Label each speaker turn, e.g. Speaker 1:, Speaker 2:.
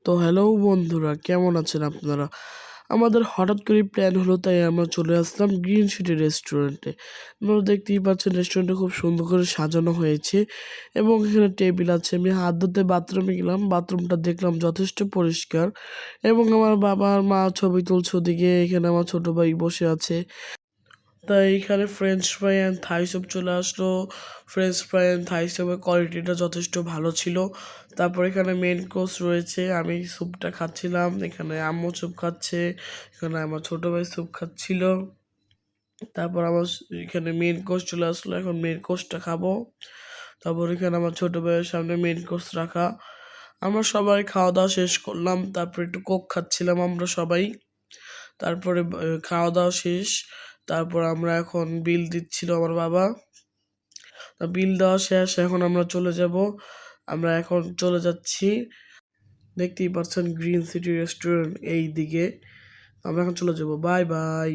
Speaker 1: তো হ্যালো বন্ধুরা, কেমন আছেন আপনারা? আমাদের হঠাৎ করে প্ল্যান হলো, তাই আমরা চলে আসলাম গ্রিন সিটি রেস্টুরেন্টে। আপনারা দেখতেই পাচ্ছেন রেস্টুরেন্টটা খুব সুন্দর করে সাজানো হয়েছে এবং এখানে টেবিল আছে। আমি হাত ধুতে বাথরুমে গেলাম, বাথরুমটা দেখলাম যথেষ্ট পরিষ্কার এবং আমার বাবা আর মা ছবি তুলছে ওদিকে। এখানে আমার ছোট ভাই বসে আছে। তাই এখানে French fry and Thai soup চলে আসলো। ফ্রেঞ্চ ফ্রাই অ্যান্ড থাই স্যুপের কোয়ালিটিটা যথেষ্ট ভালো ছিল। তারপর এখানে মেন কোর্স রয়েছে, আমি স্যুপটা খাচ্ছিলাম, এখানে আম্মু স্যুপ খাচ্ছে, এখানে আমার ছোটো ভাই স্যুপ খাচ্ছিল। তারপর আমার এখানে মেন কোর্স চলে আসলো, এখন মেন কোর্সটা খাবো। তারপর এখানে আমার ছোটো ভাইয়ের সামনে মেন কোর্স রাখা। আমরা সবাই খাওয়া দাওয়া শেষ করলাম, তারপর একটু কোক খাচ্ছিলাম আমরা সবাই। তারপরে খাওয়া দাওয়া শেষ, তারপর আমরা এখন বিল দিচ্ছিল আমার বাবা। বিল দেওয়া শেষ, এখন আমরা চলে যাব। আমরা এখন চলে যাচ্ছি, দেখতেই পাচ্ছেন গ্রিন সিটি রেস্টুরেন্ট এই দিকে। আমরা এখন চলে যাব। Bye bye.